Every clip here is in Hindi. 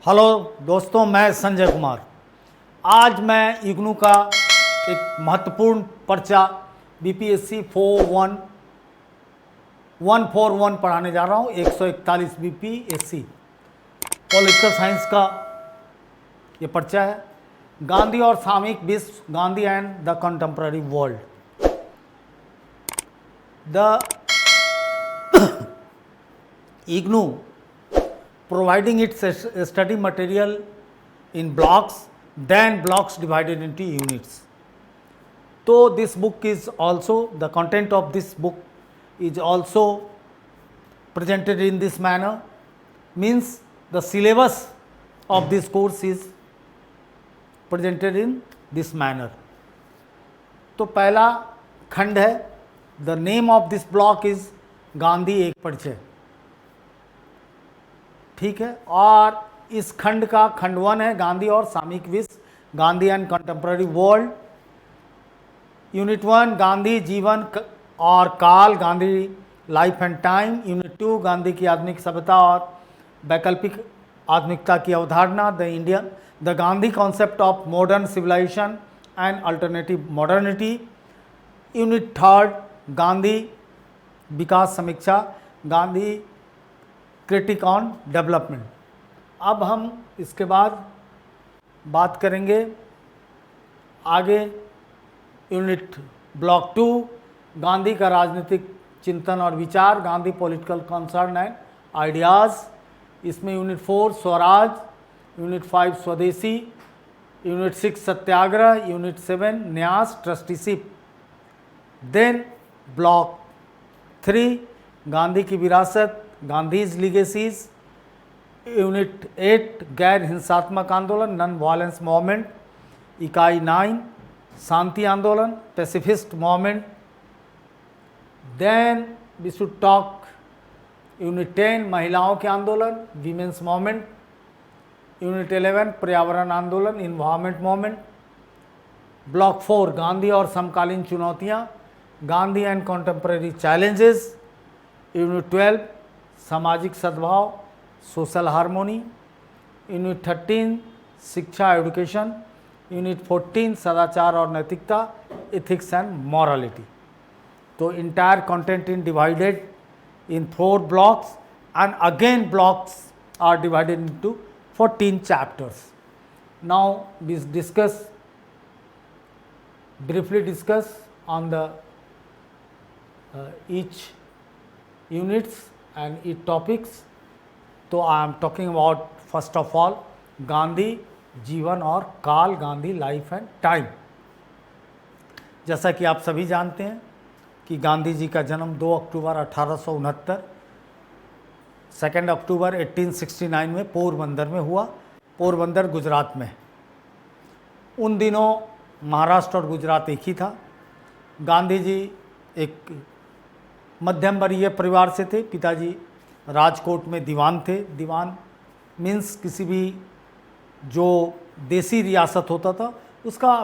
हेलो दोस्तों, मैं संजय कुमार। आज मैं इग्नू का एक महत्वपूर्ण पर्चा बीपीएससी 141 पढ़ाने जा रहा हूँ। 141 बीपीएससी पॉलिटिकल साइंस का ये पर्चा है। गांधी और सामयिक विश्व, Gandhi and the contemporary world. The IGNOU providing its study material in blocks, then blocks divided into units. So this book is also, the content of this book is also presented in this manner, means the syllabus of this course is presented in this manner. तो पहला खंड है, the name of this block is Gandhi एक परिचय, ठीक है। और इस खंड का खंड 1 है गांधी और सामयिक विश्व, Gandhi and contemporary world. Unit 1 Gandhi जीवन और काल, Gandhi life and time. Unit 2 Gandhi की आधुनिक सभ्यता और वैकल्पिक आधुनिकता की अवधारणा, the Gandhi concept of modern civilisation and alternative modernity. Unit 3 Gandhi विकास समीक्षा, गांधी क्रिटिक ऑन डेवलपमेंट। अब हम इसके बाद बात करेंगे आगे यूनिट ब्लॉक 2 गांधी का राजनीतिक चिंतन और विचार, Gandhi political concern and ideas. इसमें यूनिट 4 स्वराज, यूनिट 5 स्वदेशी, यूनिट 6 सत्याग्रह, यूनिट 7 न्यास ट्रस्टीशिप। देन ब्लॉक 3 गांधी की विरासत, गांधीज लीगेसीज। यूनिट 8 गैर हिंसात्मक आंदोलन, नॉन वायलेंस मूवमेंट। इकाई 9 शांति आंदोलन, pacifist movement. Then we should talk unit 10 महिलाओं के आंदोलन, वीमेंस मूवमेंट। यूनिट 11 पर्यावरण आंदोलन, इन्वायरमेंट मूवमेंट। ब्लॉक 4 गांधी और समकालीन चुनौतियाँ, Gandhi and contemporary challenges. Unit 12 सामाजिक सद्भाव, सोशल हार्मोनी। यूनिट 13 शिक्षा एजुकेशन। यूनिट 14 सदाचार और नैतिकता, एथिक्स एंड मॉरलिटी। तो entire content in divided in 4 blocks and again blocks are divided into 14 chapters. Now we briefly discuss on the each units and each topics. तो I am talking about first of all Gandhi जीवन और काल, गांधी लाइफ एंड टाइम। जैसा कि आप सभी जानते हैं कि गांधी जी का जन्म 2 अक्टूबर 1869, 2 अक्टूबर 1869 में पोरबंदर में हुआ। पोरबंदर गुजरात में। उन दिनों महाराष्ट्र और गुजरात एक ही था। गांधी जी एक मध्यम वर्गीय परिवार से थे। पिताजी राजकोट में दीवान थे। दीवान मीन्स किसी भी जो देसी रियासत होता था उसका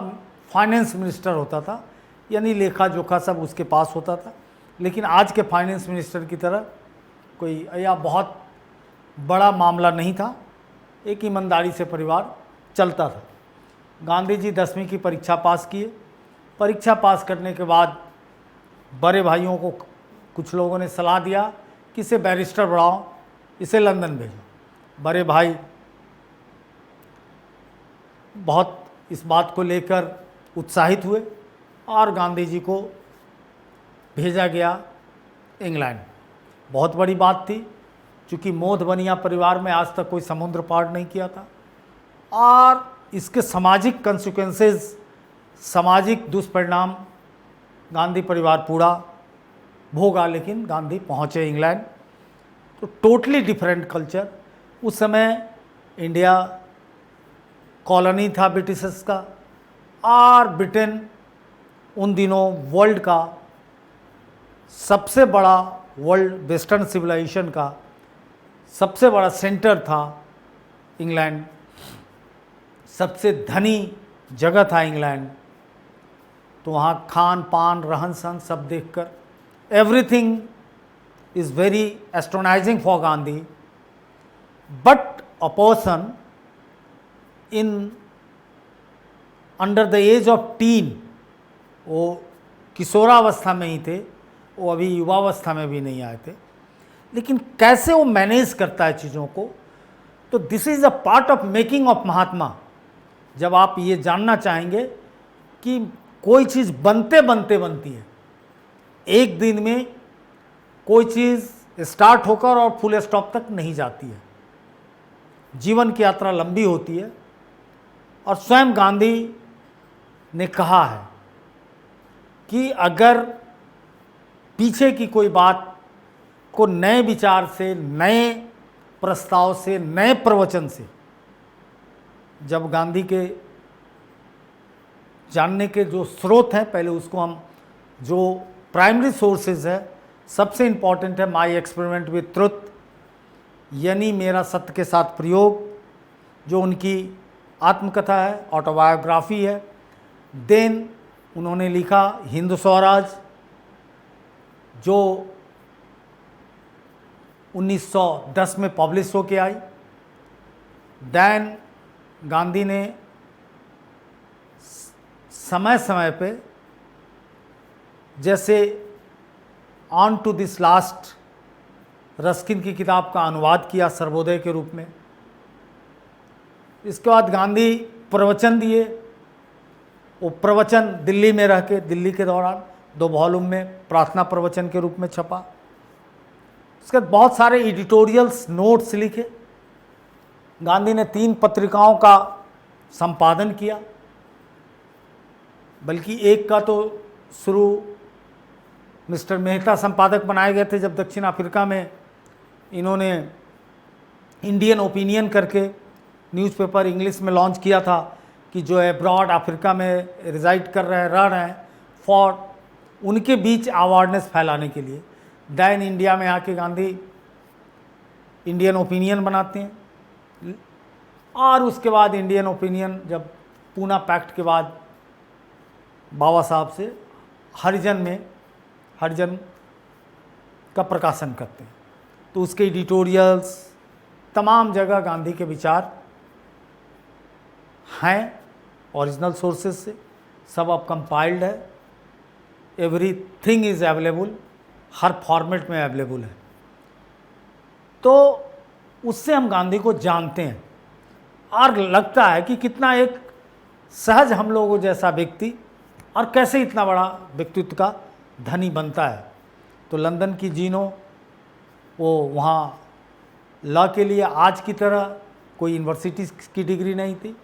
फाइनेंस मिनिस्टर होता था, यानी लेखा जोखा सब उसके पास होता था। लेकिन आज के फाइनेंस मिनिस्टर की तरह कोई या बहुत बड़ा मामला नहीं था। एक ईमानदारी से परिवार चलता था। गांधी जी 10वीं की परीक्षा पास किए। परीक्षा पास करने के बाद बड़े भाइयों को कुछ लोगों ने सलाह दिया कि इसे बैरिस्टर बढ़ाओ, इसे लंदन भेजो। बड़े भाई बहुत इस बात को लेकर उत्साहित हुए और गांधी जी को भेजा गया इंग्लैंड। बहुत बड़ी बात थी, क्योंकि मोधबनिया परिवार में आज तक कोई समुद्र पार नहीं किया था और इसके सामाजिक कंसिक्वेंसेस, सामाजिक दुष्परिणाम गांधी परिवार पूरा भोगा। लेकिन गांधी पहुँचे इंग्लैंड, तो टोटली डिफरेंट कल्चर। उस समय इंडिया कॉलोनी था ब्रिटिशर्स का, और ब्रिटेन उन दिनों वर्ल्ड का सबसे बड़ा, वर्ल्ड वेस्टर्न सिविलाइजेशन का सबसे बड़ा सेंटर था इंग्लैंड। सबसे धनी जगह था इंग्लैंड। तो वहाँ खान पान, रहन सहन सब देखकर everything is very astonishing for Gandhi, but a person in under the age of teen, वो किशोरावस्था में ही थे, वो अभी युवावस्था में भी नहीं आए थे, लेकिन कैसे वो मैनेज करता है चीज़ों को। तो this is a part of making of Mahatma. जब आप ये जानना चाहेंगे कि कोई चीज़ बनते बनते बनती है, एक दिन में कोई चीज़ स्टार्ट होकर और फुल स्टॉप तक नहीं जाती है, जीवन की यात्रा लंबी होती है। और स्वयं गांधी ने कहा है कि अगर पीछे की कोई बात को नए विचार से, नए प्रस्ताव से, नए प्रवचन से, जब गांधी के जानने के जो स्रोत हैं, पहले उसको हम, जो प्राइमरी सोर्सेज है, सबसे इम्पॉर्टेंट है माई एक्सपेरिमेंट विद ट्रुथ, यानी मेरा सत्य के साथ प्रयोग, जो उनकी आत्मकथा है, ऑटोबायोग्राफी है। देन उन्होंने लिखा हिंद स्वराज, जो 1910 में पब्लिश होके आई। देन गांधी ने समय समय पे, जैसे on to this last, Ruskin की किताब का अनुवाद किया सर्वोदय के रूप में। इसके बाद गांधी प्रवचन दिए। वो प्रवचन दिल्ली में रह के, दिल्ली के दौरान 2 वॉल्यूम में प्रार्थना प्रवचन के रूप में छपा। उसके बाद बहुत सारे एडिटोरियल्स, नोट्स लिखे। गांधी ने 3 पत्रिकाओं का संपादन किया, बल्कि एक का तो शुरू मिस्टर मेहता संपादक बनाए गए थे, जब दक्षिण अफ्रीका में इन्होंने इंडियन ओपिनियन करके न्यूज़पेपर इंग्लिश में लॉन्च किया था, कि जो अब्रॉड अफ्रीका में रिजाइड कर रहे हैं, रह रहे हैं, फॉर उनके बीच अवेयरनेस फैलाने के लिए। दैन इंडिया में आके गांधी इंडियन ओपिनियन बनाते हैं। और उसके बाद इंडियन ओपिनियन, जब पूना पैक्ट के बाद बाबा साहब से हरिजन का प्रकाशन करते हैं, तो उसके एडिटोरियल्स, तमाम जगह गांधी के विचार हैं, ओरिजिनल सोर्सेज से, सब अब कंपाइल्ड है, everything is available, her format में अवेलेबल है। तो उससे हम गांधी को जानते हैं और लगता है कि कितना एक सहज हम लोगों जैसा व्यक्ति और कैसे इतना बड़ा व्यक्तित्व का धनी बनता है। तो लंदन की जीनो, वो वहाँ लॉ के लिए आज की तरह कोई यूनिवर्सिटी की डिग्री नहीं थी,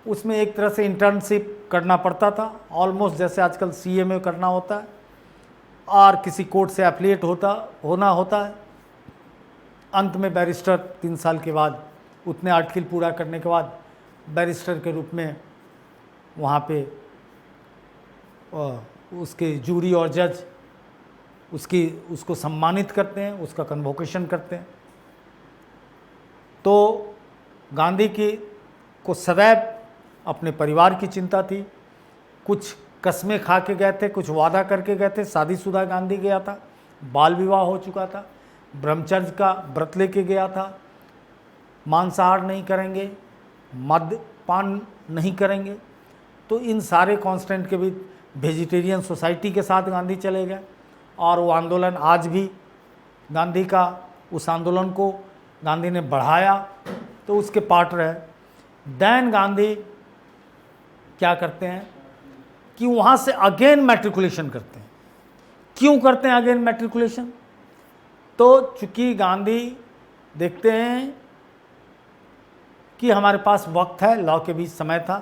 उसमें एक तरह से इंटर्नशिप करना पड़ता था, ऑलमोस्ट जैसे आजकल सीए में करना होता है, और किसी कोर्ट से एफिलिएट होना होता है। अंत में बैरिस्टर 3 साल के बाद, उतने आर्टिकल पूरा करने के बाद बैरिस्टर के रूप में वहाँ पे उसके जूरी और जज उसको सम्मानित करते हैं, उसका कन्वोकेशन करते हैं। तो गांधी को सदैव अपने परिवार की चिंता थी। कुछ कस्में खा के गए थे, कुछ वादा करके गए थे। शादीशुदा गांधी गया था, बाल विवाह हो चुका था, ब्रह्मचर्य का व्रत लेके गया था, मांसाहार नहीं करेंगे, मद्यपान नहीं करेंगे। तो इन सारे कॉन्स्टेंट के बीच वेजिटेरियन सोसाइटी के साथ गांधी चले गए, और वो आंदोलन आज भी गांधी का, उस आंदोलन को गांधी ने बढ़ाया, तो उसके पार्ट रहे। देन गांधी क्या करते हैं कि वहाँ से अगेन मैट्रिकुलेशन करते हैं। क्यों करते हैं अगेन मैट्रिकुलेशन? तो चूँकि गांधी देखते हैं कि हमारे पास वक्त है, लॉ के बीच समय था,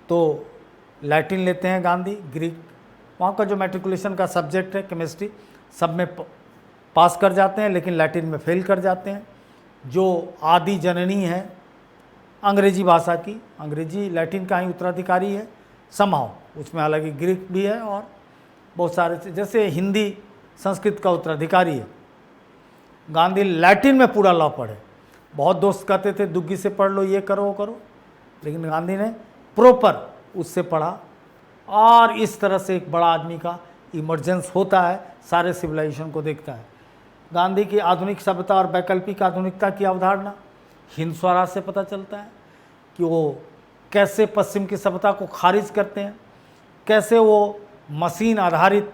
तो लैटिन लेते हैं गांधी, ग्रीक। वहाँ का जो मैट्रिकुलेशन का सब्जेक्ट है केमिस्ट्री, सब में पास कर जाते हैं, लेकिन लैटिन में फेल कर जाते हैं, जो आदि जननी है अंग्रेजी भाषा की। अंग्रेजी लैटिन का ही उत्तराधिकारी है समहाउ, उसमें हालांकि ग्रीक भी है और बहुत सारे, जैसे हिंदी संस्कृत का उत्तराधिकारी है। गांधी लैटिन में पूरा लॉ पढ़े। बहुत दोस्त कहते थे दुग्गी से पढ़ लो, ये करो वो करो, लेकिन गांधी ने प्रॉपर उससे पढ़ा। और इस तरह से एक बड़ा आदमी का इमर्जेंस होता है, सारे सिविलाइजेशन को देखता है। गांधी की आधुनिक सभ्यता और वैकल्पिक आधुनिकता की अवधारणा हिंद स्वराज से पता चलता है। कि वो कैसे पश्चिम की सभ्यता को खारिज करते हैं, कैसे वो मशीन आधारित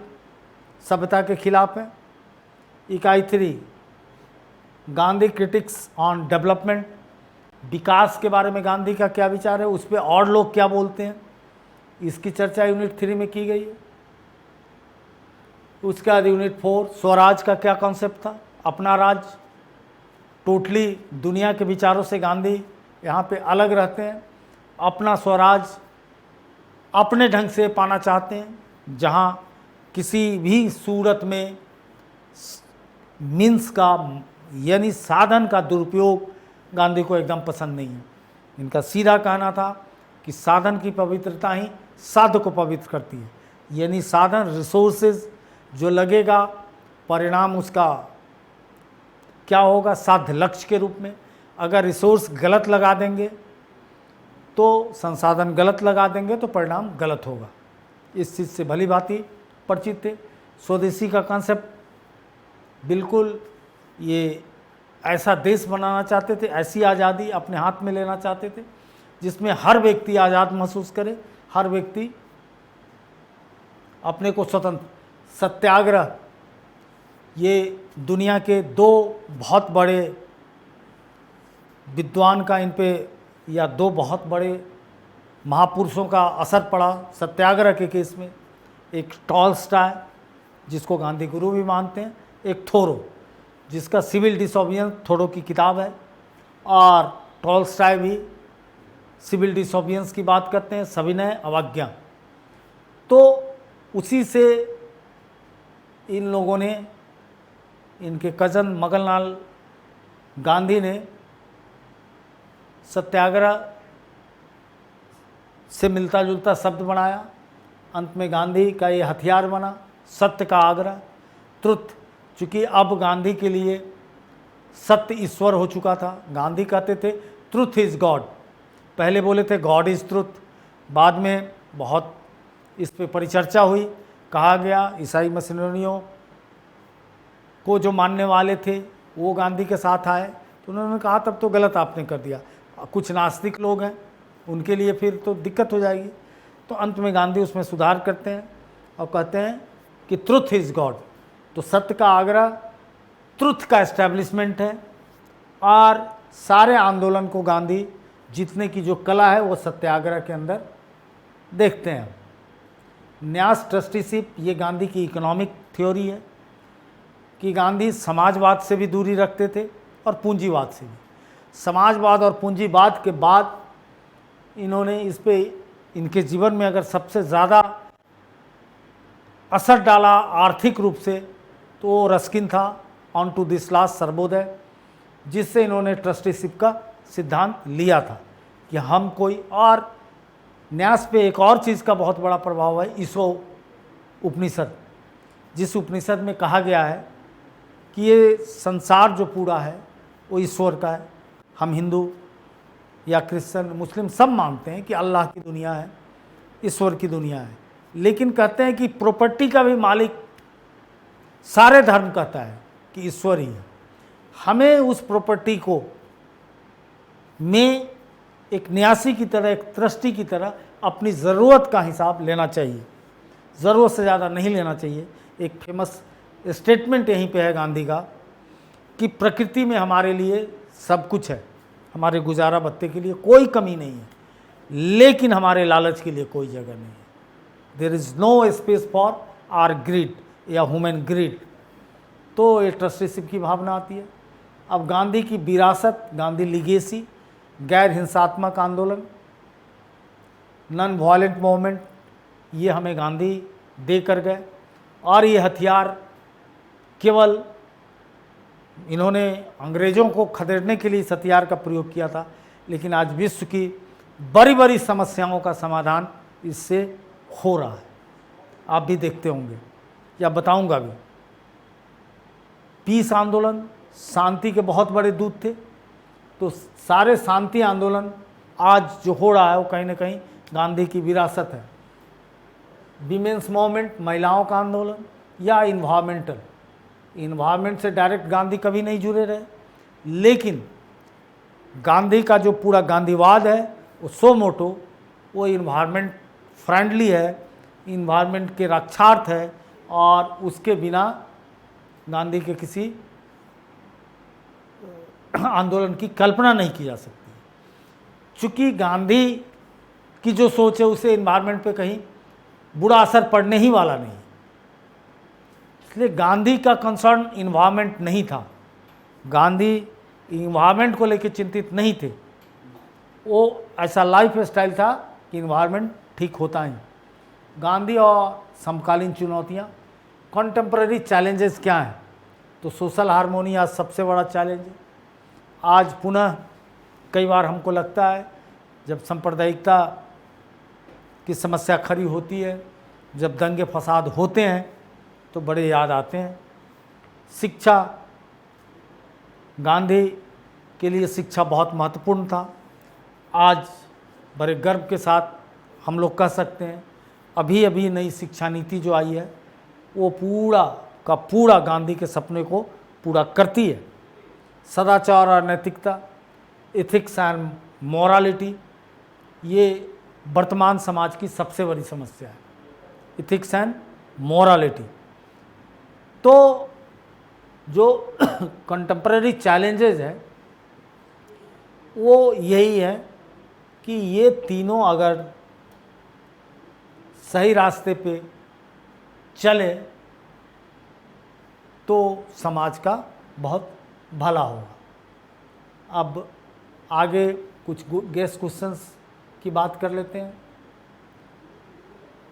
सभ्यता के खिलाफ हैं। इकाई 3 गांधी क्रिटिक्स ऑन डेवलपमेंट, विकास के बारे में गांधी का क्या विचार है, उस पर और लोग क्या बोलते हैं, इसकी चर्चा यूनिट 3 में की गई है। उसके बाद यूनिट 4 स्वराज का क्या कॉन्सेप्ट था, अपना राज, टोटली दुनिया के विचारों से गांधी यहाँ पे अलग रहते हैं, अपना स्वराज अपने ढंग से पाना चाहते हैं, जहाँ किसी भी सूरत में मीन्स का यानी साधन का दुरुपयोग गांधी को एकदम पसंद नहीं है। इनका सीधा कहना था कि साधन की पवित्रता ही साध को पवित्र करती है, यानी साधन रिसोर्सेज जो लगेगा, परिणाम उसका क्या होगा, साध्य लक्ष्य के रूप में। अगर रिसोर्स गलत लगा देंगे तो संसाधन गलत लगा देंगे तो परिणाम गलत होगा। इस चीज़ से भली भांति परिचित थे। स्वदेशी का कॉन्सेप्ट बिल्कुल ये ऐसा देश बनाना चाहते थे, ऐसी आज़ादी अपने हाथ में लेना चाहते थे जिसमें हर व्यक्ति आज़ाद महसूस करे, हर व्यक्ति अपने को स्वतंत्र। सत्याग्रह, ये दुनिया के 2 बहुत बड़े विद्वान का इन पे या 2 बहुत बड़े महापुरुषों का असर पड़ा सत्याग्रह के केस में। एक टॉलस्टॉय जिसको गांधी गुरु भी मानते हैं, एक थोरो जिसका सिविल डिसोबिडियंस थोरो की किताब है, और टॉलस्टॉय भी सिविल डिसोबिडियंस की बात करते हैं, सविनय अवज्ञा। तो उसी से इन लोगों ने, इनके कज़न मगनलाल गांधी ने सत्याग्रह से मिलता जुलता शब्द बनाया। अंत में गांधी का ये हथियार बना, सत्य का आग्रह, ट्रुथ। चूँकि अब गांधी के लिए सत्य ईश्वर हो चुका था। गांधी कहते थे ट्रुथ इज़ गॉड, पहले बोले थे गॉड इज़ ट्रुथ, बाद में बहुत इस पे परिचर्चा हुई। कहा गया ईसाई मिशनरियों को जो मानने वाले थे वो गांधी के साथ आए, तो उन्होंने कहा तब तो गलत आपने कर दिया। कुछ नास्तिक लोग हैं, उनके लिए फिर तो दिक्कत हो जाएगी। तो अंत में गांधी उसमें सुधार करते हैं और कहते हैं कि ट्रुथ इज़ गॉड। तो सत्य का आग्रह, ट्रुथ का एस्टैब्लिशमेंट है, और सारे आंदोलन को गांधी जीतने की जो कला है वो सत्याग्रह के अंदर देखते हैं। न्यास ट्रस्टीशिप, ये गांधी की इकोनॉमिक थ्योरी है कि गांधी समाजवाद से भी दूरी रखते थे और पूंजीवाद से भी। समाजवाद और पूंजीवाद के बाद इन्होंने इस पे, इनके जीवन में अगर सबसे ज़्यादा असर डाला आर्थिक रूप से तो वो रस्किन था, on to this last Sarvodaya, जिससे इन्होंने ट्रस्टीशिप का सिद्धांत लिया था कि हम कोई। और न्यास पे एक और चीज़ का बहुत बड़ा प्रभाव है, ईश्वर उपनिषद, जिस उपनिषद में कहा गया है कि ये संसार जो पूरा है वो ईश्वर का है। हम हिंदू या क्रिश्चियन मुस्लिम सब मानते हैं कि अल्लाह की दुनिया है, ईश्वर की दुनिया है, लेकिन कहते हैं कि प्रॉपर्टी का भी मालिक सारे धर्म कहता है कि ईश्वर ही है। हमें उस प्रॉपर्टी को में एक न्यासी की तरह, एक ट्रस्टी की तरह अपनी ज़रूरत का हिसाब लेना चाहिए, ज़रूरत से ज़्यादा नहीं लेना चाहिए। एक फेमस स्टेटमेंट यहीं पे है गांधी का कि प्रकृति में हमारे लिए सब कुछ है, हमारे गुजारा बत्ते के लिए कोई कमी नहीं है, लेकिन हमारे लालच के लिए कोई जगह नहीं है। There is no space for our greed या ह्यूमन ग्रीड। तो ये ट्रस्टीशिप की भावना आती है। अब गांधी की विरासत, गांधी लिगेसी, गैर हिंसात्मक आंदोलन, नॉन वायलेंट मूवमेंट, ये हमें गांधी दे कर गए। और ये हथियार केवल इन्होंने अंग्रेज़ों को खदेड़ने के लिए इस हथियार का प्रयोग किया था, लेकिन आज विश्व की बड़ी बड़ी समस्याओं का समाधान इससे हो रहा है। आप भी देखते होंगे या बताऊंगा भी। पीस आंदोलन, शांति के बहुत बड़े दूत थे, तो सारे शांति आंदोलन आज जो हो रहा है वो कहीं ना कहीं गांधी की विरासत है। वीमेंस मूवमेंट, महिलाओं का आंदोलन, या इन्वायरमेंटल, इन्वायरमेंट से डायरेक्ट गांधी कभी नहीं जुड़े रहे, लेकिन गांधी का जो पूरा गांधीवाद है वो सो मोटो वो इन्वायरमेंट फ्रेंडली है, इन्वायरमेंट के रक्षार्थ है, और उसके बिना गांधी के किसी आंदोलन की कल्पना नहीं की जा सकती। चूँकि गांधी की जो सोच है उसे इन्वायरमेंट पे कहीं बुरा असर पड़ने ही वाला नहीं, इसलिए गांधी का कंसर्न इन्वायरमेंट नहीं था। गांधी इन्वायरमेंट को लेकर चिंतित नहीं थे, वो ऐसा लाइफ स्टाइल था कि इन्वायरमेंट ठीक होता ही। गांधी और समकालीन चुनौतियाँ, कॉन्टेम्पररी चैलेंजेस क्या हैं? तो सोशल हार्मोनी आज सबसे बड़ा चैलेंज है। आज पुनः कई बार हमको लगता है जब सांप्रदायिकता की समस्या खड़ी होती है, जब दंगे फसाद होते हैं, तो बड़े याद आते हैं शिक्षा। गांधी के लिए शिक्षा बहुत महत्वपूर्ण था। आज बड़े गर्व के साथ हम लोग कह सकते हैं अभी अभी नई शिक्षा नीति जो आई है वो पूरा का पूरा गांधी के सपने को पूरा करती है। सदाचार और नैतिकता, एथिक्स एंड मोरालिटी, ये वर्तमान समाज की सबसे बड़ी समस्या है, एथिक्स एंड मोरालिटी। तो जो कंटेम्पररी चैलेंजेस है वो यही है कि ये तीनों अगर सही रास्ते पे चले तो समाज का बहुत भला होगा। अब आगे कुछ गेस्ट क्वेश्चंस की बात कर लेते हैं।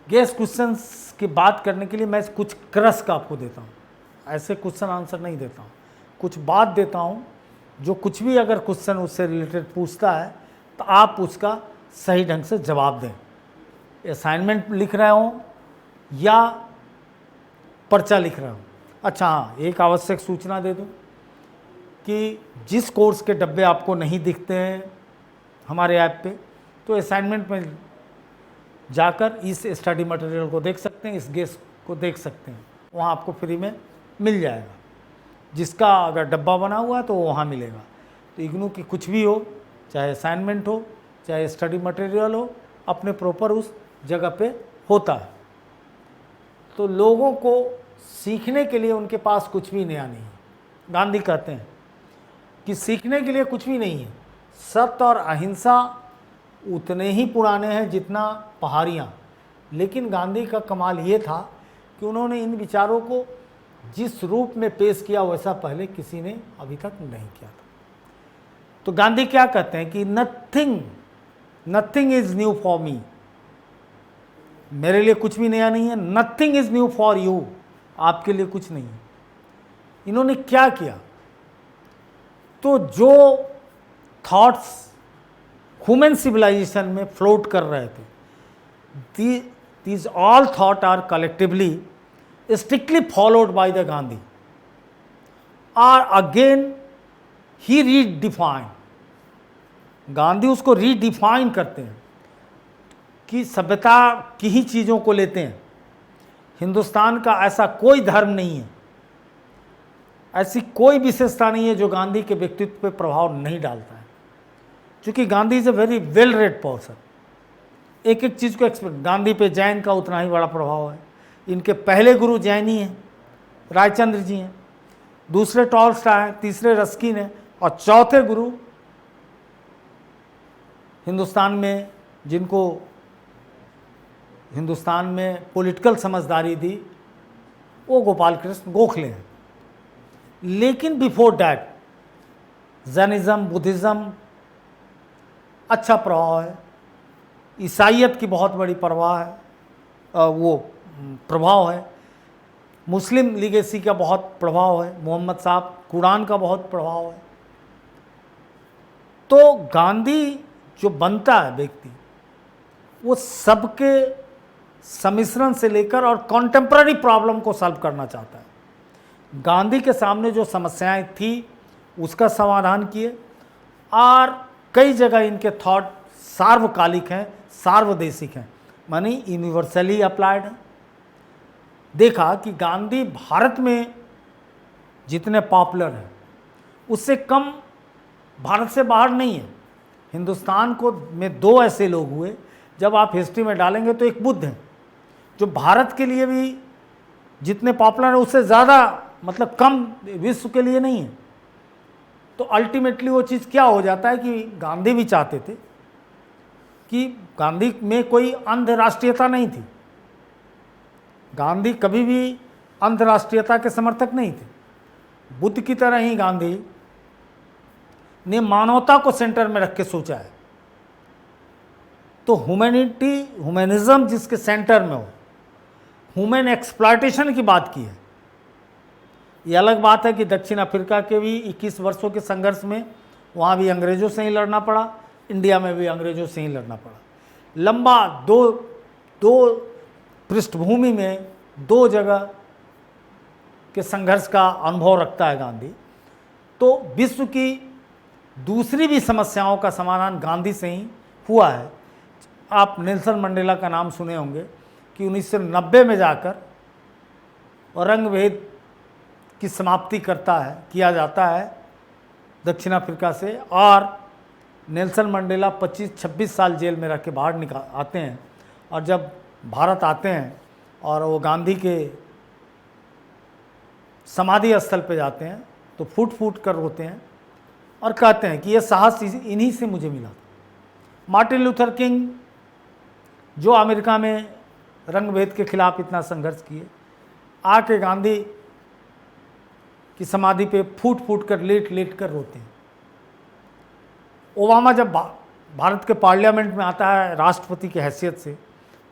गेस्ट क्वेश्चंस की बात करने के लिए मैं कुछ क्रस्क आपको देता हूँ, ऐसे क्वेश्चन आंसर नहीं देता हूँ, कुछ बात देता हूँ जो कुछ भी अगर क्वेश्चन उससे रिलेटेड पूछता है तो आप उसका सही ढंग से जवाब दें। असाइनमेंट लिख रहे हो या पर्चा लिख रहे हो। अच्छा हाँ, एक आवश्यक सूचना दे दूँ कि जिस कोर्स के डब्बे आपको नहीं दिखते हैं हमारे ऐप पे, तो असाइनमेंट में जाकर इस स्टडी मटेरियल को देख सकते हैं, इस गेस्ट को देख सकते हैं, वहाँ आपको फ्री में मिल जाएगा। जिसका अगर डब्बा बना हुआ है तो वहाँ मिलेगा। तो इग्नू की कुछ भी हो, चाहे असाइनमेंट हो चाहे स्टडी मटेरियल हो, अपने प्रॉपर उस जगह पे होता है। तो लोगों को सीखने के लिए उनके पास कुछ भी नया नहीं है। गांधी कहते हैं कि सीखने के लिए कुछ भी नहीं है, सत्य और अहिंसा उतने ही पुराने हैं जितना पहाड़ियाँ। लेकिन गांधी का कमाल ये था कि उन्होंने इन विचारों को जिस रूप में पेश किया वैसा पहले किसी ने अभी तक नहीं किया था। तो गांधी क्या कहते हैं कि nothing is new for me, मेरे लिए कुछ भी नया नहीं है। Nothing is new for you, आपके लिए कुछ नहीं है। इन्होंने क्या किया? तो जो थॉट्स ह्यूमन सिविलाइजेशन में फ्लोट कर रहे थे, these all thought are collectively strictly followed by the Gandhi, or again he redefined, Gandhi उसको रीडिफाइन करते हैं कि सभ्यता की ही चीज़ों को लेते हैं। हिंदुस्तान का ऐसा कोई धर्म नहीं है, ऐसी कोई विशेषता नहीं है जो गांधी के व्यक्तित्व पे प्रभाव नहीं डालता है। क्योंकि Gandhi is a very well read person, एक एक चीज़ को एक्सपेक्ट। गांधी पे जैन का उतना ही बड़ा प्रभाव है। इनके पहले गुरु जैन ही हैं, रायचंद्र जी हैं, दूसरे टॉलस्टॉय हैं, तीसरे रस्किन हैं, और चौथे गुरु हिंदुस्तान में जिनको हिंदुस्तान में पॉलिटिकल समझदारी दी वो गोपाल कृष्ण गोखले हैं। लेकिन बिफोर डैट जैनिज़्म, बुद्धिज़्म अच्छा प्रभाव है, ईसाइयत की बहुत बड़ी प्रभाव है, मुस्लिम लीगेसी का बहुत प्रभाव है, मोहम्मद साहब कुरान का बहुत प्रभाव है। तो गांधी जो बनता है व्यक्ति, वो सबके सम्मिश्रण से लेकर और कॉन्टेम्पररी प्रॉब्लम को सॉल्व करना चाहता है। गांधी के सामने जो समस्याएं थी उसका समाधान किए, और कई जगह इनके थॉट सार्वकालिक हैं, सार्वदेशिक हैं, मानी यूनिवर्सली अप्लाइड है। देखा कि गांधी भारत में जितने पॉपुलर हैं उससे कम भारत से बाहर नहीं है। हिंदुस्तान को में दो ऐसे लोग हुए, जब आप हिस्ट्री में डालेंगे तो एक बुद्ध हैं जो भारत के लिए भी जितने पॉपुलर है उससे ज़्यादा, मतलब कम विश्व के लिए नहीं है। तो अल्टीमेटली वो चीज़ क्या हो जाता है कि गांधी भी चाहते थे कि गांधी में कोई अंतर्राष्ट्रीयता नहीं थी, गांधी कभी भी अंतर्राष्ट्रीयता के समर्थक नहीं थे। बुद्ध की तरह ही गांधी ने मानवता को सेंटर में रख के सोचा है। तो ह्यूमनिज्म जिसके सेंटर में हो, ह्यूमन एक्सप्लॉयटेशन की बात की है। ये अलग बात है कि दक्षिण अफ्रीका के भी 21 वर्षों के संघर्ष में वहाँ भी अंग्रेज़ों से ही लड़ना पड़ा, इंडिया में भी अंग्रेज़ों से ही लड़ना पड़ा। लंबा दो पृष्ठभूमि में दो जगह के संघर्ष का अनुभव रखता है गांधी। तो विश्व की दूसरी भी समस्याओं का समाधान गांधी से ही हुआ है। आप नेल्सन मंडेला का नाम सुने होंगे कि 1990 में जाकर रंगभेद की समाप्ति किया जाता है दक्षिण अफ्रीका से, और नेल्सन मंडेला 25-26 साल जेल में रह के बाहर आते हैं, और जब भारत आते हैं और वो गांधी के समाधि स्थल पे जाते हैं तो फूट फूट कर रोते हैं और कहते हैं कि ये साहस इन्हीं से मुझे मिला। मार्टिन लूथर किंग जो अमेरिका में रंगभेद के खिलाफ इतना संघर्ष किए, आके गांधी की समाधि पे फूट फूट कर लेट कर रोते हैं। ओबामा जब भारत के पार्लियामेंट में आता है राष्ट्रपति की हैसियत से,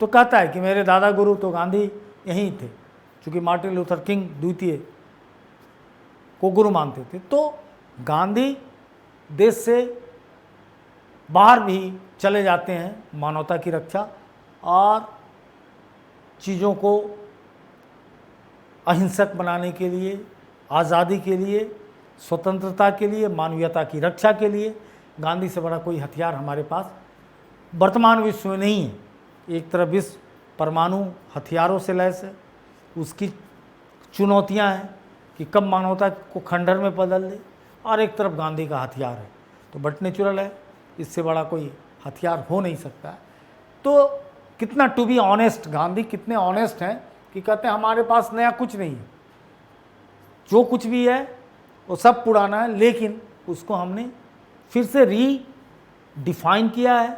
तो कहता है कि मेरे दादा गुरु तो गांधी यहीं थे, क्योंकि मार्टिन लूथर किंग द्वितीय को गुरु मानते थे। तो गांधी देश से बाहर भी चले जाते हैं मानवता की रक्षा और चीज़ों को अहिंसक बनाने के लिए, आज़ादी के लिए, स्वतंत्रता के लिए, मानवीयता की रक्षा के लिए। गांधी से बड़ा कोई हथियार हमारे पास वर्तमान विश्व में नहीं है। एक तरफ विश्व परमाणु हथियारों से लैस है, उसकी चुनौतियां हैं कि कब मानवता को खंडहर में बदल दे, और एक तरफ गांधी का हथियार है। तो बट नेचुरल है, इससे बड़ा कोई हथियार हो नहीं सकता है। तो कितना टू बी ऑनेस्ट, गांधी कितने ऑनेस्ट हैं कि कहते हैं हमारे पास नया कुछ नहीं है, जो कुछ भी है वो सब पुराना है, लेकिन उसको हमने फिर से रीडिफाइन किया है।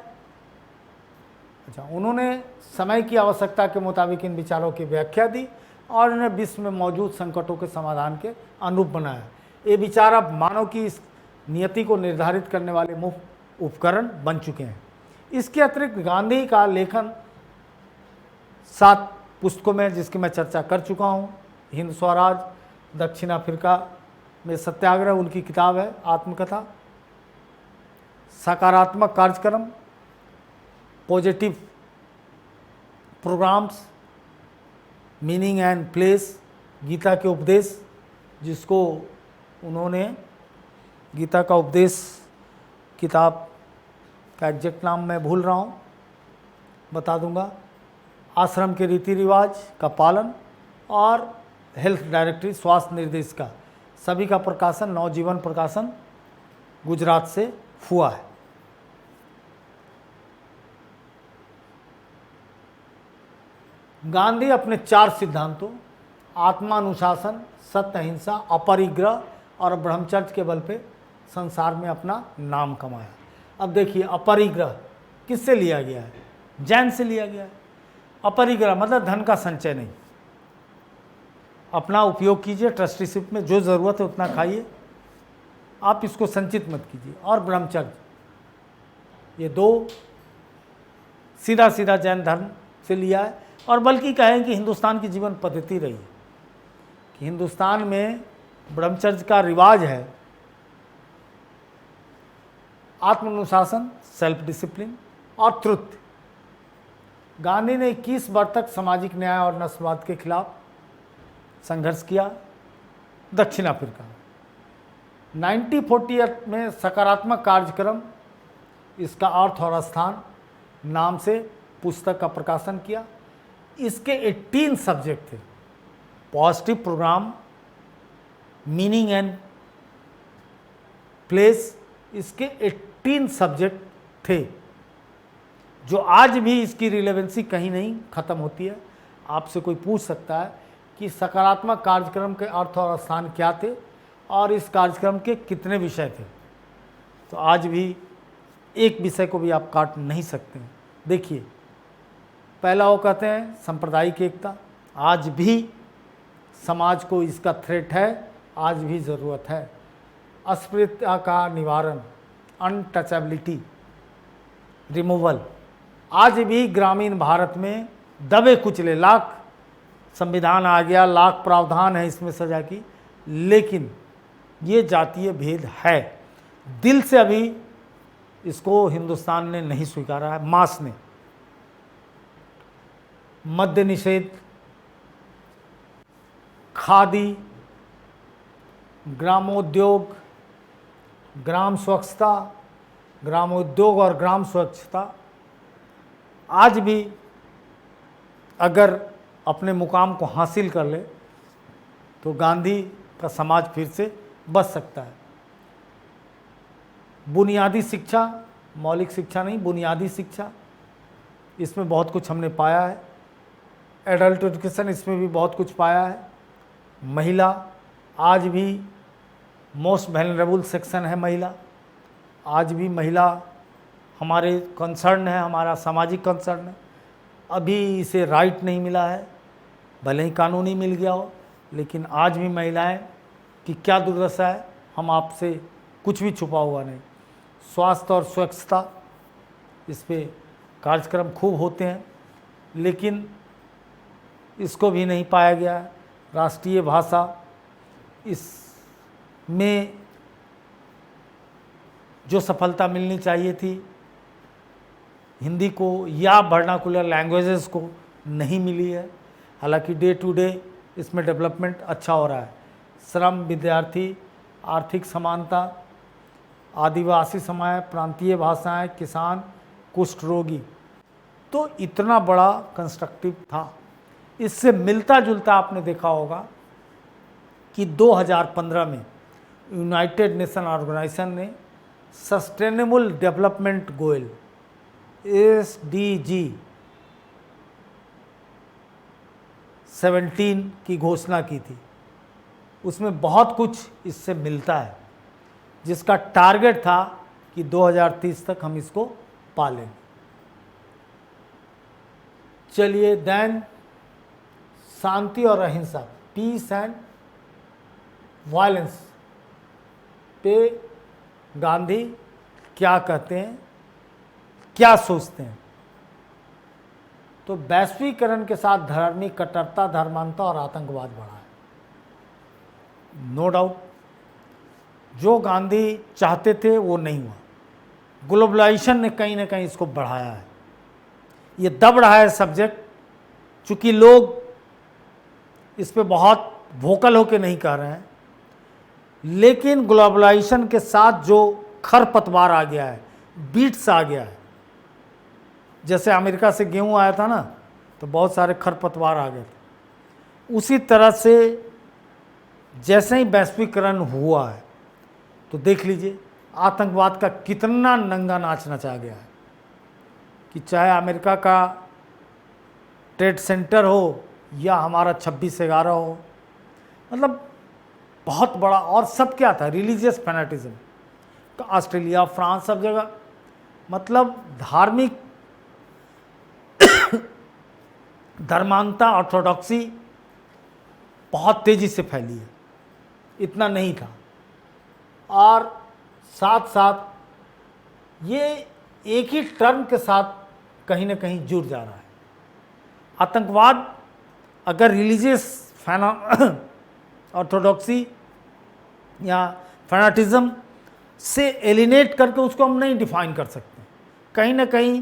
अच्छा, उन्होंने समय की आवश्यकता के मुताबिक इन विचारों की व्याख्या दी और इन्हें विश्व में मौजूद संकटों के समाधान के अनुरूप बनाया। ये विचार अब मानव की इस नियति को निर्धारित करने वाले मुख्य उपकरण बन चुके हैं। इसके अतिरिक्त गांधी का लेखन 7 पुस्तकों में, जिसकी मैं चर्चा कर चुका हूँ। हिंद स्वराज, दक्षिण अफ्रीका में सत्याग्रह उनकी किताब है, आत्मकथा। सकारात्मक कार्यक्रम, positive programmes, meaning and place, Gita के उपदेश, जिसको उन्होंने गीता का उपदेश किताब का एग्जैक्ट नाम मैं भूल रहा हूँ, बता दूंगा। आश्रम के रीति रिवाज का पालन और हेल्थ डायरेक्टरी, स्वास्थ्य निर्देशिका, सभी का प्रकाशन नवजीवन प्रकाशन गुजरात से हुआ है। गांधी अपने 4 सिद्धांतों आत्मानुशासन, सत्य, अहिंसा, अपरिग्रह और ब्रह्मचर्य के बल पे संसार में अपना नाम कमाया। अब देखिए, अपरिग्रह किससे लिया गया है? जैन से लिया गया है। अपरिग्रह मतलब धन का संचय नहीं, अपना उपयोग कीजिए, ट्रस्टीशिप में जो ज़रूरत है उतना खाइए, आप इसको संचित मत कीजिए। और ब्रह्मचर्य, ये 2 सीधा सीधा जैन धर्म से लिया है। और बल्कि कहें कि हिंदुस्तान की जीवन पद्धति रही है कि हिंदुस्तान में ब्रह्मचर्य का रिवाज है। आत्मानुशासन, सेल्फ डिसिप्लिन और ट्रुथ। गांधी ने 21 वर्ष तक सामाजिक न्याय और नस्लवाद के खिलाफ संघर्ष किया। दक्षिण अफ्रीका 1948 में सकारात्मक कार्यक्रम, इसका अर्थ और स्थान नाम से पुस्तक का प्रकाशन किया। इसके 18 सब्जेक्ट थे। Positive programme, meaning and place, इसके 18 सब्जेक्ट थे, जो आज भी इसकी रिलेवेंसी कहीं नहीं ख़त्म होती है। आपसे कोई पूछ सकता है कि सकारात्मक कार्यक्रम के अर्थ और स्थान क्या थे और इस कार्यक्रम के कितने विषय थे, तो आज भी एक विषय को भी आप काट नहीं सकते हैं। देखिए, पहला वो कहते हैं सांप्रदायिक एकता, आज भी समाज को इसका थ्रेट है, आज भी ज़रूरत है। अस्पृश्यता का निवारण, अनटचेबिलिटी रिमूवल, आज भी ग्रामीण भारत में दबे कुचले, लाख संविधान आ गया, लाख प्रावधान है इसमें सजा की, लेकिन ये जातीय भेद है, दिल से अभी इसको हिंदुस्तान ने नहीं स्वीकारा है, मास ने। मद्य निषेध, खादी, ग्रामोद्योग, ग्राम स्वच्छता, ग्रामोद्योग और ग्राम स्वच्छता आज भी अगर अपने मुकाम को हासिल कर ले तो गांधी का समाज फिर से बच सकता है। बुनियादी शिक्षा, मौलिक शिक्षा नहीं, बुनियादी शिक्षा, इसमें बहुत कुछ हमने पाया है। एडल्ट एजुकेशन, इसमें भी बहुत कुछ पाया है। महिला, आज भी मोस्ट वल्नरेबल सेक्शन है महिला, आज भी महिला हमारे कंसर्न है, हमारा सामाजिक कंसर्न है। अभी इसे राइट नहीं मिला है, भले ही कानूनी मिल गया हो, लेकिन आज भी महिलाएं की क्या दुर्दशा है, हम आपसे कुछ भी छुपा हुआ नहीं। स्वास्थ्य और स्वच्छता, इस पे कार्यक्रम खूब होते हैं, लेकिन इसको भी नहीं पाया गया है। राष्ट्रीय भाषा, इसमें जो सफलता मिलनी चाहिए थी हिंदी को या वर्नाकुलर लैंग्वेजेस को नहीं मिली है। हालांकि डे टू डे इसमें डेवलपमेंट अच्छा हो रहा है। श्रम, विद्यार्थी, आर्थिक समानता, आदिवासी समाज, प्रांतीय भाषाएं, किसान, कुष्ठ रोगी, तो इतना बड़ा कंस्ट्रक्टिव था। इससे मिलता जुलता आपने देखा होगा कि 2015 में यूनाइटेड नेशन ऑर्गेनाइजेशन ने सस्टेनेबल डेवलपमेंट गोल SDG 17 की घोषणा की थी। उसमें बहुत कुछ इससे मिलता है, जिसका टारगेट था कि 2030 तक हम इसको पालें। चलिए, देन शांति और अहिंसा, पीस एंड वायलेंस पे गांधी क्या कहते हैं, क्या सोचते हैं। तो वैश्वीकरण के साथ धार्मिक कट्टरता, धर्मांतता और आतंकवाद बढ़ा है, नो डाउट। जो गांधी चाहते थे वो नहीं हुआ। ग्लोबलाइजेशन ने कहीं ना कहीं इसको बढ़ाया है, ये दब रहा है सब्जेक्ट, चूँकि लोग इस पे बहुत वोकल होकर नहीं कह रहे हैं, लेकिन ग्लोबलाइजेशन के साथ जो खरपतवार आ गया है, बीट्स आ गया है, जैसे अमेरिका से गेहूं आया था ना, तो बहुत सारे खरपतवार आ गए थे, उसी तरह से जैसे ही वैश्वीकरण हुआ है तो देख लीजिए आतंकवाद का कितना नंगा नाच नचा गया है, कि चाहे अमेरिका का ट्रेड सेंटर हो या हमारा 26/11 हो, मतलब बहुत बड़ा। और सब क्या था, रिलीजियस फैनेटिज्म, ऑस्ट्रेलिया, फ्रांस, सब जगह मतलब धार्मिक धर्मांता, ऑर्थोडॉक्सी बहुत तेज़ी से फैली है, इतना नहीं था। और साथ साथ ये एक ही टर्म के साथ कहीं ना कहीं जुड़ जा रहा है। आतंकवाद अगर रिलीजियस ऑर्थोडॉक्सी या फैनाटिज्म से एलिनेट करके उसको हम नहीं डिफाइन कर सकते, कहीं ना कहीं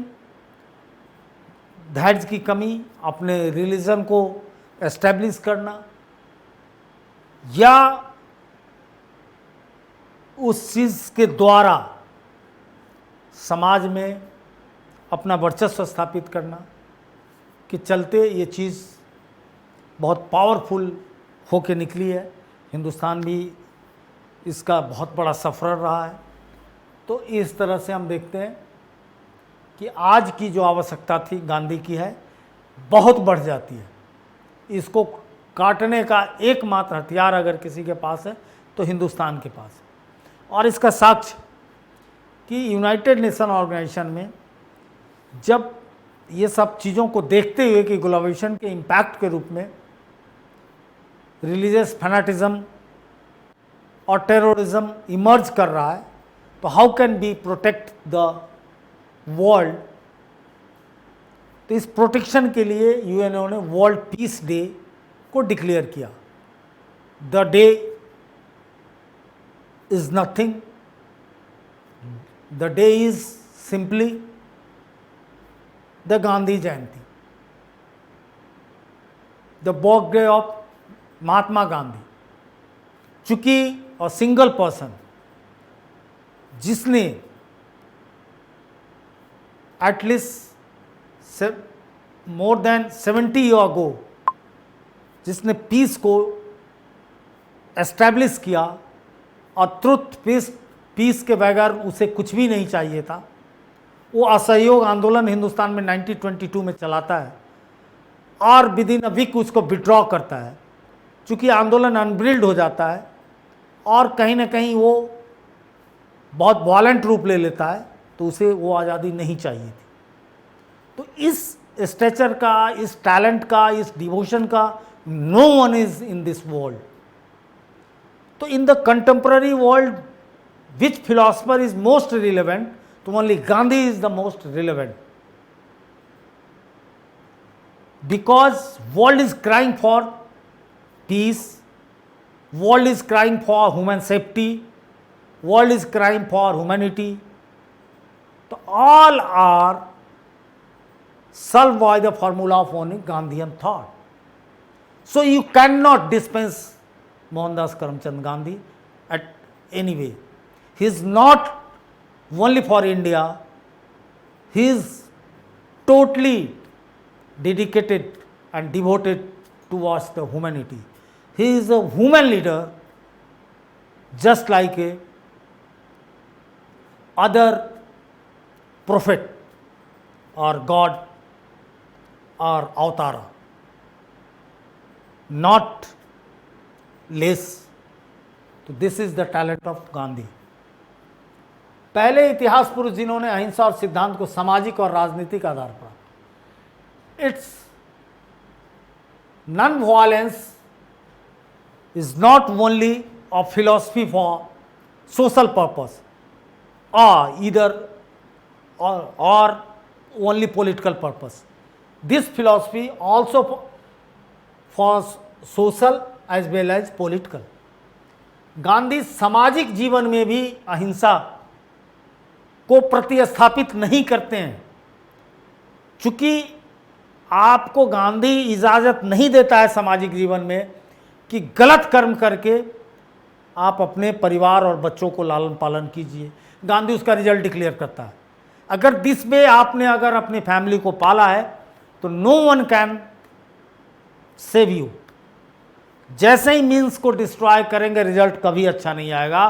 धैर्य की कमी, अपने रिलीजन को एस्टेब्लिश करना या उस चीज़ के द्वारा समाज में अपना वर्चस्व स्थापित करना के चलते ये चीज़ बहुत पावरफुल होके निकली है। हिंदुस्तान भी इसका बहुत बड़ा सफ़र रहा है। तो इस तरह से हम देखते हैं कि आज की जो आवश्यकता थी गांधी की है बहुत बढ़ जाती है। इसको काटने का एकमात्र हथियार अगर किसी के पास है तो हिंदुस्तान के पास है। और इसका साक्ष्य कि यूनाइटेड नेशन ऑर्गेनाइजेशन में जब ये सब चीज़ों को देखते हुए कि ग्लोबलाइजेशन के इम्पैक्ट के रूप में रिलीजियस फैनाटिज्म और टेररिज्म इमर्ज कर रहा है, तो how can be protect the world. तो इस प्रोटेक्शन के लिए यूएनओ ने वर्ल्ड पीस डे को डिक्लेयर किया। The day is nothing, the day is simply the Gandhi Jayanti, the birthday of Mahatma Gandhi. चूंकि और सिंगल पर्सन जिसने at least more than 70 year ago जिसने पीस को एस्टैब्लिश किया, और ट्रुथ पीस के बगैर उसे कुछ भी नहीं चाहिए था। वो असहयोग आंदोलन हिंदुस्तान में 1922 में चलाता है और विद इन अ वीक उसको विड्रॉ करता है। चूँकि आंदोलन अनबिल्ड हो जाता है और कहीं ना कहीं वो बहुत वॉलेंट रूप ले लेता है, तो उसे वो आज़ादी नहीं चाहिए थी। तो इस स्टेचर का, इस टैलेंट का, इस डिवोशन का no one is in this world. तो in the contemporary world which philosopher is most relevant, तो only Gandhi is the most relevant, because world is crying for peace, world is crying for human safety, world is crying for humanity. तो all are solved by the formula of only Gandhian thought. So you cannot dispense Mohandas Karamchand Gandhi at any way. He is not only for India, he is totally dedicated and devoted towards the humanity. He is a human leader just like a other prophet or God or अवतारा, not less. तो this is the talent of Gandhi. पहले इतिहास पुरुष जिन्होंने अहिंसा और सिद्धांत को सामाजिक और राजनीतिक आधार पर, it's non violence is not only a philosophy for social purpose or either or only political purpose. This philosophy also for social as well as political. Gandhi सामाजिक जीवन में भी अहिंसा को प्रतिस्थापित नहीं करते हैं, चूंकि आपको गांधी इजाज़त नहीं देता है सामाजिक जीवन में कि गलत कर्म करके आप अपने परिवार और बच्चों को लालन पालन कीजिए। गांधी उसका रिजल्ट डिक्लेयर करता है, अगर दिस वे आपने अगर अपनी फैमिली को पाला है तो no one can save you. जैसे ही मीन्स को डिस्ट्रॉय करेंगे रिजल्ट कभी अच्छा नहीं आएगा,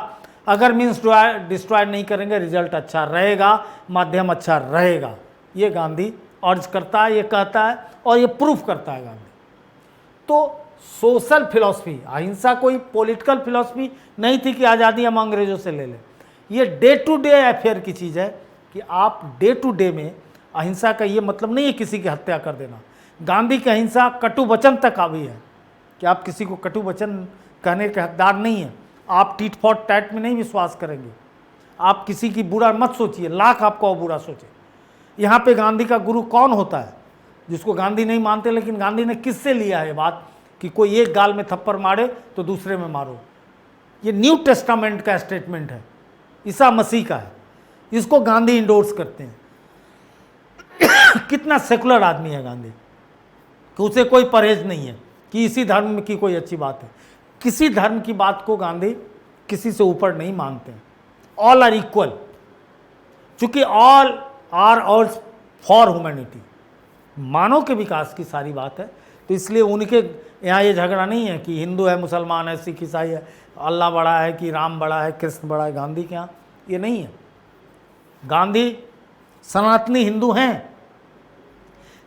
अगर मीन्स डिस्ट्रॉय नहीं करेंगे रिजल्ट अच्छा रहेगा, माध्यम अच्छा रहेगा। ये गांधी अर्ज करता है, ये कहता है और ये प्रूफ करता है गांधी। तो सोशल फिलॉसफी, अहिंसा कोई पॉलिटिकल फिलॉसफी नहीं थी कि आज़ादी हम अंग्रेजों से ले लें। ये डे टू डे अफेयर की चीज़ है कि आप डे टू डे में अहिंसा का ये मतलब नहीं है किसी की हत्या कर देना। गांधी की अहिंसा कटु वचन तक आई है कि आप किसी को कटु वचन कहने के हकदार नहीं हैं। आप टीट फॉट टैट में नहीं विश्वास करेंगे, आप किसी की बुरा मत सोचिए, लाख आपको बुरा सोचे। यहाँ पे गांधी का गुरु कौन होता है जिसको गांधी नहीं मानते, लेकिन गांधी ने किससे लिया है बात कि कोई एक गाल में थप्पड़ मारे तो दूसरे में मारो। ये न्यू टेस्टामेंट का स्टेटमेंट है, ईसा मसीह का है, इसको गांधी इंडोर्स करते हैं। कितना सेकुलर आदमी है गांधी कि उसे कोई परहेज नहीं है कि इसी धर्म की कोई अच्छी बात है। किसी धर्म की बात को गांधी किसी से ऊपर नहीं मानते हैं। ऑल आर इक्वल, चूंकि ऑल आर ऑल्स फॉर ह्यूमैनिटी, मानव के विकास की सारी बात है। तो इसलिए उनके यहाँ ये झगड़ा नहीं है कि हिंदू है, मुसलमान है, सिख ईसाई है, अल्लाह बड़ा है कि राम बड़ा है, कृष्ण बड़ा है। गांधी के यहाँ ये नहीं है। गांधी सनातनी हिंदू हैं,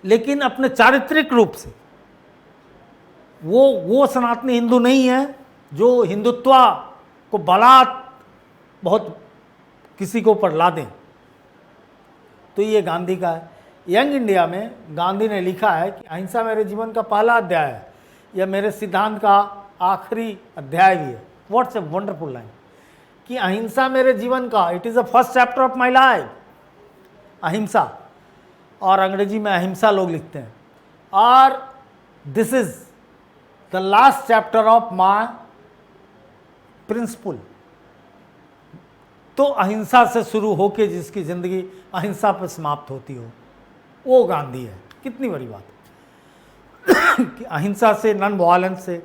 लेकिन अपने चारित्रिक रूप से वो सनातनी हिंदू नहीं है जो हिंदुत्व को बलात् बहुत किसी के ऊपर ला दें। तो ये गांधी का है। यंग इंडिया में गांधी ने लिखा है कि अहिंसा मेरे जीवन का पहला अध्याय है, यह मेरे सिद्धांत का आखिरी अध्याय भी है। व्हाट्स ए वंडरफुल लाइन कि अहिंसा मेरे जीवन का, it is the first chapter of my life, अहिंसा। और अंग्रेजी में अहिंसा लोग लिखते हैं। और this is the last chapter of my principle. तो अहिंसा से शुरू होके जिसकी ज़िंदगी अहिंसा पर समाप्त होती हो, वो गांधी है। कितनी बड़ी बात है कि अहिंसा से, नॉन वायलेंस से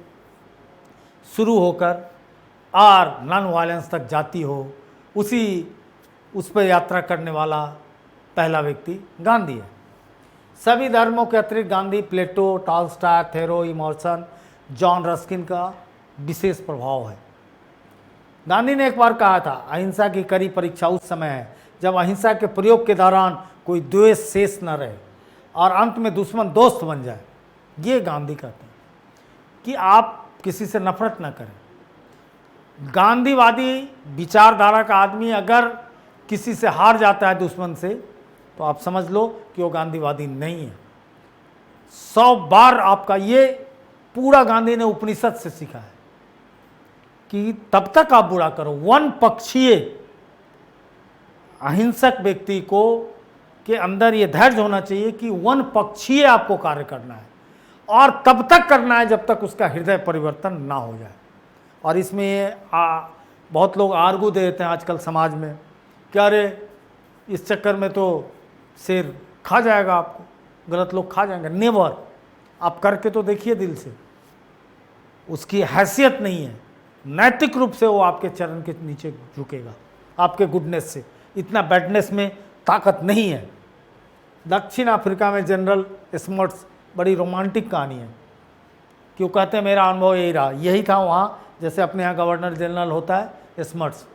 शुरू होकर और नॉन वायलेंस तक जाती हो, उस पर यात्रा करने वाला पहला व्यक्ति गांधी है। सभी धर्मों के अतिरिक्त Gandhi Plato, Tolstoy, Thoreau, Emerson, John Ruskin का विशेष प्रभाव है। गांधी ने एक बार कहा था, अहिंसा की कड़ी परीक्षा उस समय है जब अहिंसा के प्रयोग के दौरान कोई द्वेष शेष न रहे और अंत में दुश्मन दोस्त बन जाए। ये गांधी कहते हैं कि आप किसी से नफरत न करें। गांधीवादी विचारधारा का आदमी अगर किसी से हार जाता है दुश्मन से, तो आप समझ लो कि वो गांधीवादी नहीं है। 100 बार आपका, ये पूरा गांधी ने उपनिषद से सीखा है कि तब तक आप बुरा करो। वन पक्षीय अहिंसक व्यक्ति को के अंदर ये धैर्य होना चाहिए कि वन पक्षीय आपको कार्य करना है और तब तक करना है जब तक उसका हृदय परिवर्तन ना हो जाए। और इसमें बहुत लोग आर्गू दे देते हैं आजकल समाज में कि अरे इस चक्कर में तो शेर खा जाएगा आपको, गलत लोग खा जाएंगे। नेवर, आप करके तो देखिए दिल से। उसकी हैसियत नहीं है, नैतिक रूप से वो आपके चरण के नीचे झुकेगा आपके गुडनेस से। इतना बैडनेस में ताकत नहीं है। दक्षिण अफ्रीका में जनरल स्मर्ट्स, बड़ी रोमांटिक कहानी है, क्यों कहते हैं मेरा अनुभव यही रहा, यही था वहाँ, जैसे अपने यहाँ गवर्नर जनरल होता है स्मर्ट्स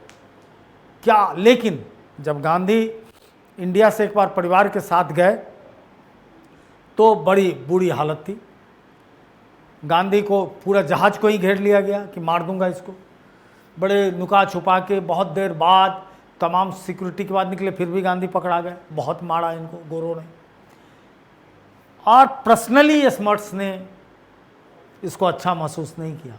क्या। लेकिन जब गांधी इंडिया से एक बार परिवार के साथ गए तो बड़ी बुरी हालत थी। गांधी को पूरा जहाज को ही घेर लिया गया कि मार दूंगा इसको। बड़े नुका छुपा के बहुत देर बाद, तमाम सिक्योरिटी के बाद निकले, फिर भी गांधी पकड़ा गए। बहुत मारा इनको गोरों ने। और पर्सनली स्मर्ट्स ने इसको अच्छा महसूस नहीं किया।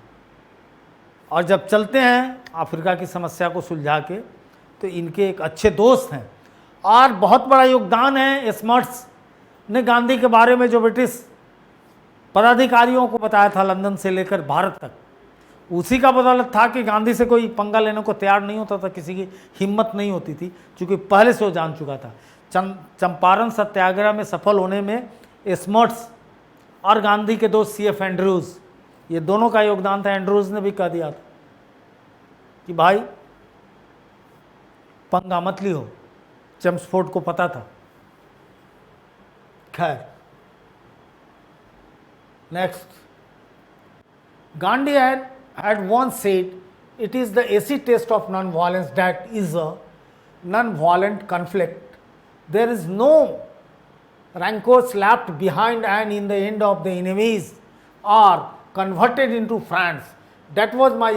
और जब चलते हैं अफ्रीका की समस्या को सुलझा के, तो इनके एक अच्छे दोस्त हैं और बहुत बड़ा योगदान है स्मर्ट्स ने गांधी के बारे में, जो ब्रिटिश पदाधिकारियों को बताया था लंदन से लेकर भारत तक। उसी का बदौलत था कि गांधी से कोई पंगा लेने को तैयार नहीं होता था, किसी की हिम्मत नहीं होती थी, क्योंकि पहले से वो जान चुका था। चंपारण सत्याग्रह में सफल होने में स्मर्ट्स और गांधी के दोस्त CF एंड्रूज, ये दोनों का योगदान था। एंड्रूज ने भी कह दिया था कि भाई पंगा मत लियो, चेम्सफोर्ड को पता था। खैर, next, Gandhi had once said, "It is the acid test of non-violence that is a non-violent conflict. There is no rancors left behind, and in the end of the enemies are converted into friends." That was my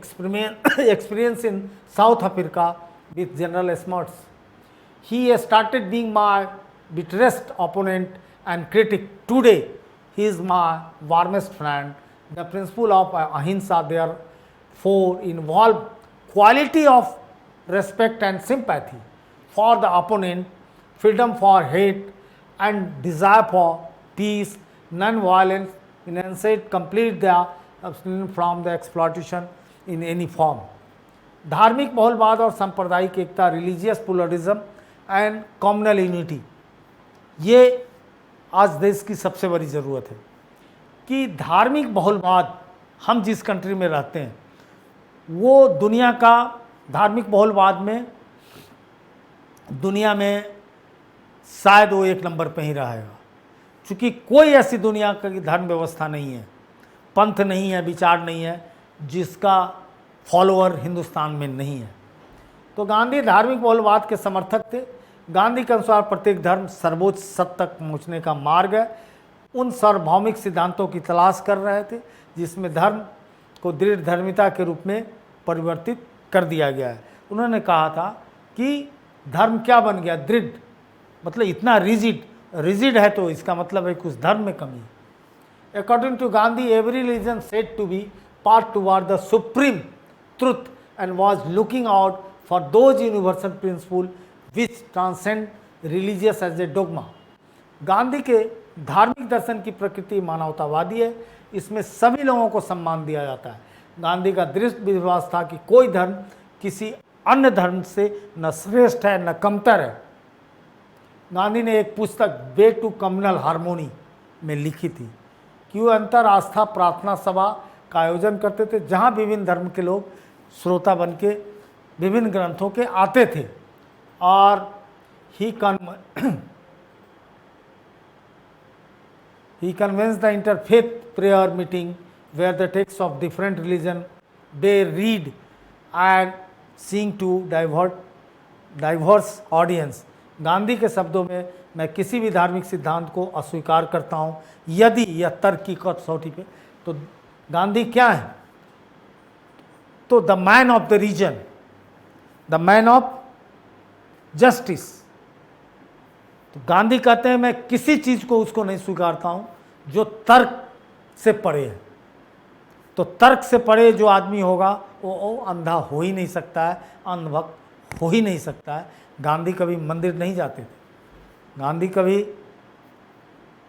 experience in South Africa with General Smuts. He started being my bitterest opponent and critic. Today, he is my warmest friend. The principle of ahimsa therefore involve quality of respect and sympathy for the opponent, freedom for hate, and desire for peace, non-violence, enunciate complete the abstinence from the exploitation in any form. धार्मिक बहुलवाद और सांप्रदायिक एकता, religious pluralism and communal unity, ये आज देश की सबसे बड़ी ज़रूरत है। कि धार्मिक बहुलवाद, हम जिस कंट्री में रहते हैं वो दुनिया का धार्मिक बहुलवाद में, दुनिया में शायद वो 1 नंबर पे ही रहेगा, क्योंकि कोई ऐसी दुनिया की धर्म व्यवस्था नहीं है, पंथ नहीं है, विचार नहीं है जिसका फॉलोअर हिंदुस्तान में नहीं है। तो गांधी धार्मिक बहुलवाद के समर्थक थे, गांधी के अनुसार प्रत्येक धर्म सर्वोच्च सत्य तक पहुंचने का मार्ग है। उन सार्वभौमिक सिद्धांतों की तलाश कर रहे थे जिसमें धर्म को दृढ़ धर्मिता के रूप में परिवर्तित कर दिया गया है। उन्होंने कहा था कि धर्म क्या बन गया, दृढ़, मतलब इतना रिजिड है, तो इसका मतलब है कि उस धर्म में कमी है। According to Gandhi, every religion said to be part toward the supreme truth and was looking out for those universal principle which transcend religious as a dogma. Gandhi के धार्मिक दर्शन की प्रकृति मानवतावादी है, इसमें सभी लोगों को सम्मान दिया जाता है। गांधी का दृढ़ विश्वास था कि कोई धर्म किसी अन्य धर्म से न श्रेष्ठ है न कमतर है। गांधी ने एक पुस्तक वे टू कम्युनल हार्मोनी में लिखी थी कि वो अंतर आस्था प्रार्थना सभा का आयोजन करते थे, जहाँ विभिन्न धर्म के लोग श्रोता बन के विभिन्न ग्रंथों के आते थे। और ही convenes the interfaith prayer meeting where the texts of different religion they read and sing to diverse audience। Gandhi के शब्दों में, मैं किसी भी धार्मिक सिद्धांत को अस्वीकार करता हूँ यदि यह तर्क की कसौटी पे। तो गांधी क्या है? तो the man of the reason, the man of justice. तो गांधी कहते हैं मैं किसी चीज को उसको नहीं स्वीकारता हूं जो तर्क से परे है। तो तर्क से परे जो आदमी होगा वो अंधा हो ही नहीं सकता है, अंधभक्त हो ही नहीं सकता है। गांधी कभी मंदिर नहीं जाते थे, गांधी कभी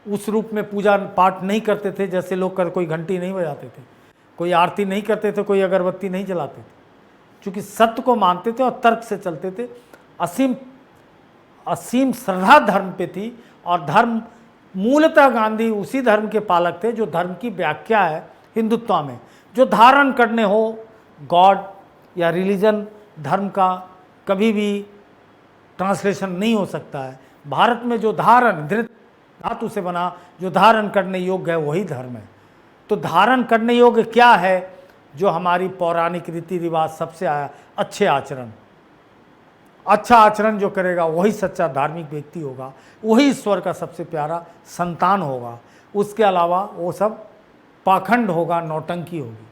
उस रूप में पूजा पाठ नहीं करते थे जैसे लोग कर, कोई घंटी नहीं बजाते थे, कोई आरती नहीं करते थे, कोई अगरबत्ती नहीं जलाते थे, क्योंकि सत्य को मानते थे और तर्क से चलते थे। असीम श्रद्धा धर्म पे थी और धर्म मूलतः गांधी उसी धर्म के पालक थे जो धर्म की व्याख्या है हिंदुत्व में, जो धारण करने हो गॉड या रिलीजन, धर्म का कभी भी ट्रांसलेशन नहीं हो सकता है। भारत में जो धारण धृत धातु से बना जो धारण करने योग्य है वही धर्म है। तो धारण करने योग्य क्या है? जो हमारी पौराणिक रीति रिवाज सबसे आया, अच्छे आचरण। अच्छा आचरण जो करेगा वही सच्चा धार्मिक व्यक्ति होगा, वही ईश्वर का सबसे प्यारा संतान होगा। उसके अलावा वो सब पाखंड होगा, नौटंकी होगी।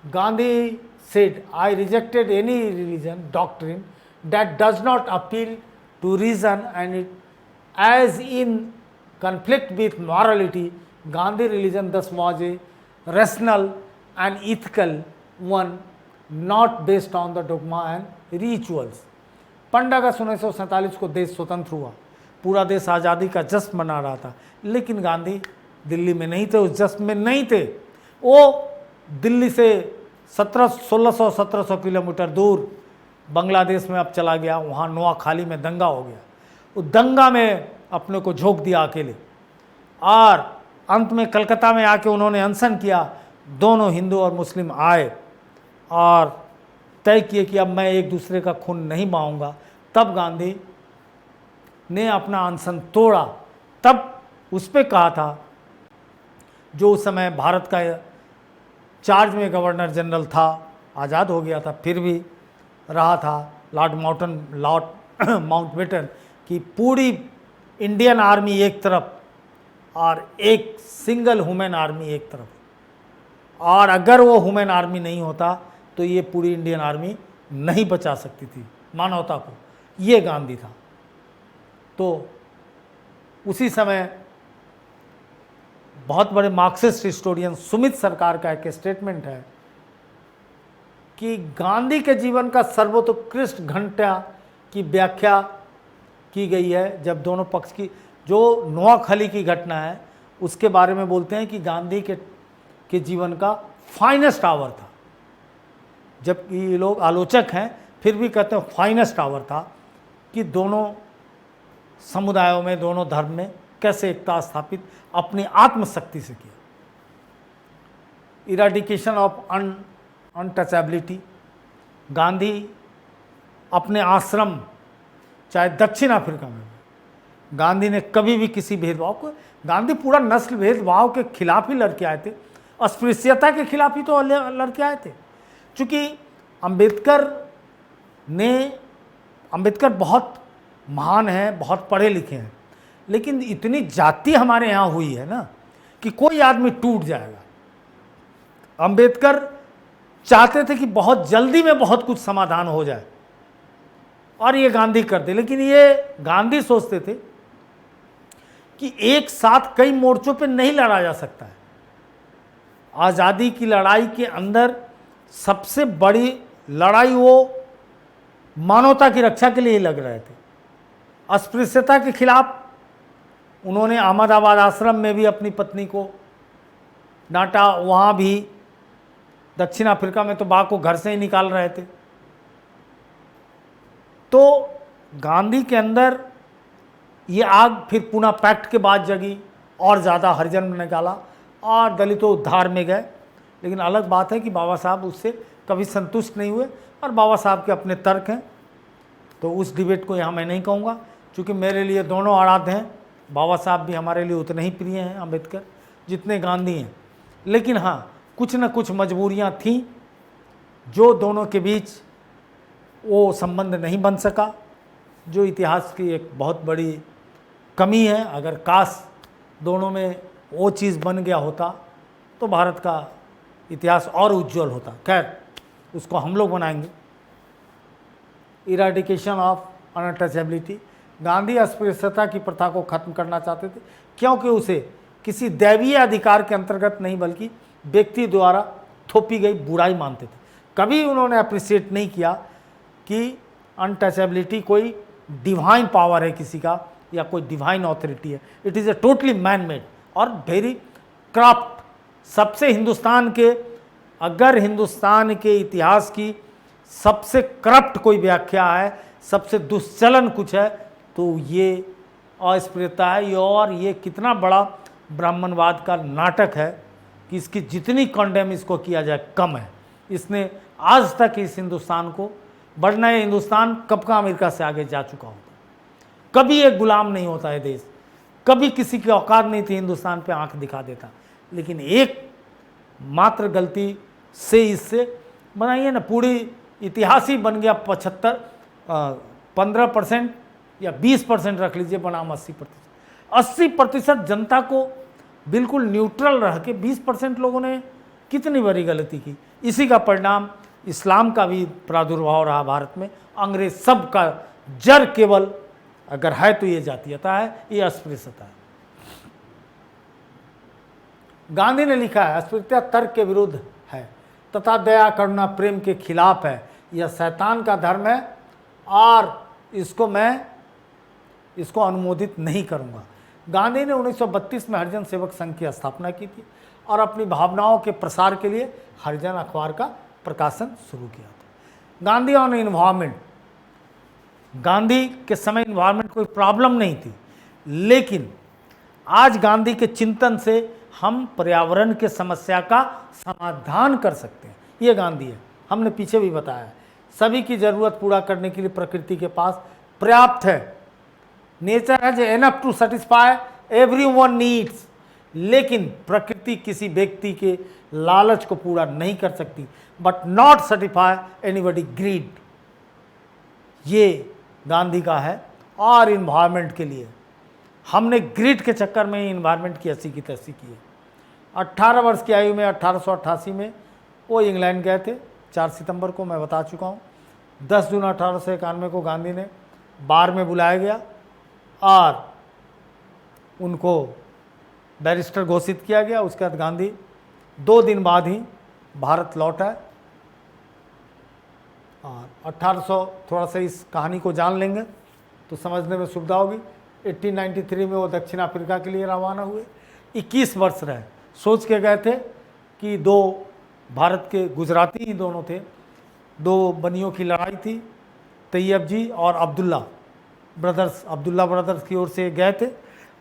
Gandhi said, I rejected any religion doctrine that does not appeal to reason and it as in conflict with morality. Gandhi religion thus was a rational and ethical one, not based on the dogma and rituals। 15 अगस्त 1947 को देश स्वतंत्र हुआ, पूरा देश आज़ादी का जश्न मना रहा था, लेकिन गांधी दिल्ली में नहीं थे, उस जश्न में नहीं थे। वो दिल्ली से 1600-1700 किलोमीटर दूर बांग्लादेश में अब चला गया, वहाँ नोआखाली में दंगा हो गया। उस दंगा में अपने को झोंक दिया अकेले और अंत में कलकत्ता में आके उन्होंने अनशन किया। दोनों हिंदू और मुस्लिम आए और तय किए कि अब मैं एक दूसरे का खून नहीं बहाऊंगा। तब गांधी ने अपना अनशन तोड़ा। तब उस पर कहा था, जो उस समय भारत का चार्ज में गवर्नर जनरल था, आज़ाद हो गया था फिर भी रहा था, लॉर्ड माउंटबेटन, कि पूरी इंडियन आर्मी एक तरफ और एक सिंगल ह्यूमन आर्मी एक तरफ, और अगर वो ह्यूमन आर्मी नहीं होता तो ये पूरी इंडियन आर्मी नहीं बचा सकती थी मानवता को। ये गांधी था। तो उसी समय बहुत बड़े मार्क्सिस्ट हिस्टोरियन सुमित सरकार का एक स्टेटमेंट है कि गांधी के जीवन का सर्वोत्कृष्ट घंटा की व्याख्या की गई है जब दोनों पक्ष की, जो नोआखाली की घटना है उसके बारे में बोलते हैं कि गांधी के जीवन का फाइनेस्ट आवर था। जबकि ये लोग आलोचक हैं फिर भी कहते हैं फाइनेस्ट आवर था कि दोनों समुदायों में, दोनों धर्म में कैसे एकता स्थापित अपनी आत्मशक्ति से किया। Eradication of untouchability. गांधी अपने आश्रम, चाहे दक्षिण अफ्रीका में, गांधी ने कभी भी किसी भेदभाव को, गांधी पूरा नस्ल भेदभाव के खिलाफ ही लड़के आए थे, अस्पृश्यता के खिलाफ ही तो लड़के आए थे। चूँकि अंबेडकर ने अंबेडकर बहुत महान हैं, बहुत पढ़े लिखे हैं, लेकिन इतनी जाति हमारे यहाँ हुई है ना कि कोई आदमी टूट जाएगा। अंबेडकर चाहते थे कि बहुत जल्दी में बहुत कुछ समाधान हो जाए और ये गांधी करते, लेकिन ये गांधी सोचते थे कि एक साथ कई मोर्चों पे नहीं लड़ा जा सकता है। आज़ादी की लड़ाई के अंदर सबसे बड़ी लड़ाई वो मानवता की रक्षा के लिए ही लग रहे थे। अस्पृश्यता के खिलाफ उन्होंने अहमदाबाद आश्रम में भी अपनी पत्नी को डांटा, वहाँ भी दक्षिण अफ्रीका में तो बा को घर से ही निकाल रहे थे। तो गांधी के अंदर ये आग फिर पुनः पैक्ट के बाद जगी और ज़्यादा हरिजन ने निकाला और दलितों उद्धार में गए। लेकिन अलग बात है कि बाबा साहब उससे कभी संतुष्ट नहीं हुए और बाबा साहब के अपने तर्क हैं, तो उस डिबेट को यहाँ मैं नहीं कहूँगा, क्योंकि मेरे लिए दोनों आराध्य हैं। बाबा साहब भी हमारे लिए उतने ही प्रिय हैं अंबेडकर जितने गांधी हैं। लेकिन हाँ, कुछ न कुछ मजबूरियाँ थीं जो दोनों के बीच वो संबंध नहीं बन सका, जो इतिहास की एक बहुत बड़ी कमी है। अगर काश दोनों में वो चीज़ बन गया होता तो भारत का इतिहास और उज्जवल होता। खैर, उसको हम लोग बनाएंगे। Eradication of untouchability. गांधी अस्पृश्यता की प्रथा को खत्म करना चाहते थे, क्योंकि उसे किसी दैवीय अधिकार के अंतर्गत नहीं बल्कि व्यक्ति द्वारा थोपी गई बुराई मानते थे। कभी उन्होंने अप्रिशिएट नहीं किया कि अनटचेबिलिटी कोई डिवाइन पावर है किसी का या कोई डिवाइन ऑथोरिटी है। It is a totally man made और वेरी क्राफ्ट। सबसे हिंदुस्तान के, अगर हिंदुस्तान के इतिहास की सबसे करप्ट कोई व्याख्या है, सबसे दुष्चलन कुछ है, तो ये अस्पृश्यता है। और ये कितना बड़ा ब्राह्मणवाद का नाटक है कि इसकी जितनी कंडेम इसको किया जाए कम है। इसने आज तक इस हिंदुस्तान को, बढ़ना है हिंदुस्तान कब का अमेरिका से आगे जा चुका होता। कभी एक गुलाम नहीं होता है देश, कभी किसी की औकात नहीं थी हिंदुस्तान पे आंख दिखा देता। लेकिन एक मात्र गलती से इससे बनाइए ना, पूरी इतिहास ही बन गया 15% या 20% रख लीजिए बनाम 80%। 80% जनता को बिल्कुल न्यूट्रल रह के 20% लोगों ने कितनी बड़ी गलती की। इसी का परिणाम इस्लाम का भी प्रादुर्भाव रहा भारत में। अंग्रेज सब का जड़ केवल अगर है तो ये जातीयता है, ये अस्पृश्यता है। गांधी ने लिखा है, अस्पृश्यता तर्क के विरुद्ध है तथा दया करुणा प्रेम के खिलाफ है। यह शैतान का धर्म है और इसको अनुमोदित नहीं करूंगा। गांधी ने 1932 में हरिजन सेवक संघ की स्थापना की थी और अपनी भावनाओं के प्रसार के लिए हरिजन अखबार का प्रकाशन शुरू किया था। Gandhi on environment. गांधी के समय इन्वायरमेंट कोई प्रॉब्लम नहीं थी, लेकिन आज गांधी के चिंतन से हम पर्यावरण के समस्या का समाधान कर सकते हैं। ये गांधी है, हमने पीछे भी बताया है। सभी की ज़रूरत पूरा करने के लिए प्रकृति के पास पर्याप्त है। Nature has enough to satisfy everyone needs. लेकिन प्रकृति किसी व्यक्ति के लालच को पूरा नहीं कर सकती, but not satisfy anybody greed. ये गांधी का है। और इन्वायरमेंट के लिए हमने ग्रीड के चक्कर में इन्वायरमेंट की ऐसी की तैसी की है। 18 वर्ष की आयु में 1888 में वो इंग्लैंड गए थे। 4 सितंबर को मैं बता चुका हूँ। 10 जून 1891 को गांधी ने बार में बुलाया गया और उनको बैरिस्टर घोषित किया गया। उसके बाद गांधी 2 दिन बाद ही भारत लौट आए। और 1800, थोड़ा सा इस कहानी को जान लेंगे तो समझने में सुविधा होगी। 1893 में वो दक्षिण अफ्रीका के लिए रवाना हुए। 21 वर्ष रहे। सोच के गए थे कि 2 भारत के गुजराती ही दोनों थे, 2 बनियों की लड़ाई थी। तैयब जी और अब्दुल्ला ब्रदर्स की ओर से गए थे।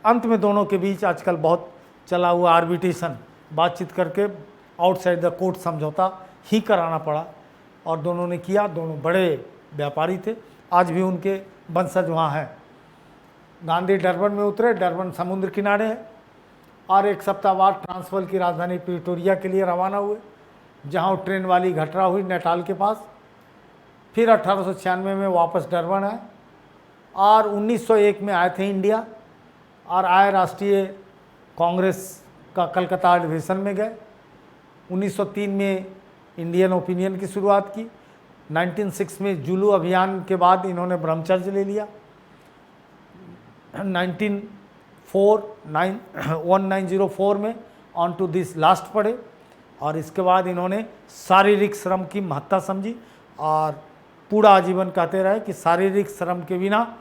अंत में दोनों के बीच आजकल बहुत चला हुआ आर्बिट्रेशन, बातचीत करके आउटसाइड द कोर्ट समझौता ही कराना पड़ा और दोनों ने किया। दोनों बड़े व्यापारी थे, आज भी उनके वंशज वहाँ हैं। गांधी डरबन में उतरे। डरबन समुद्र किनारे है और 1 सप्ताह बाद ट्रांसवाल की राजधानी प्रिटोरिया के लिए रवाना हुए, जहाँ ट्रेन वाली घटना हुई नेटाल के पास। फिर 1896 में वापस डरबन आए और 1901 में आए थे इंडिया और आए राष्ट्रीय कांग्रेस का कलकत्ता अधिवेशन में गए। 1903 में इंडियन ओपिनियन की शुरुआत की। 1906 में जुलू अभियान के बाद इन्होंने ब्रह्मचर्य ले लिया। 1904 में ऑन टू दिस लास्ट पढ़े और इसके बाद इन्होंने शारीरिक श्रम की महत्ता समझी और पूरा आजीवन कहते रहे कि शारीरिक श्रम के बिना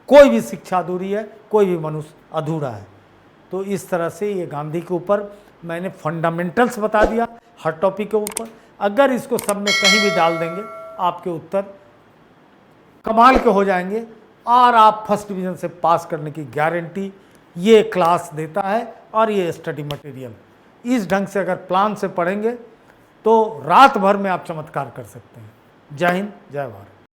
कोई भी शिक्षा अधूरी है, कोई भी मनुष्य अधूरा है। तो इस तरह से ये गांधी के ऊपर मैंने फंडामेंटल्स बता दिया हर टॉपिक के ऊपर। अगर इसको सब में कहीं भी डाल देंगे आपके उत्तर कमाल के हो जाएंगे और आप फर्स्ट डिवीज़न से पास करने की गारंटी ये क्लास देता है और ये स्टडी मटेरियल। इस ढंग से अगर प्लान से पढ़ेंगे तो रात भर में आप चमत्कार कर सकते हैं। जय हिंद, जय भारत।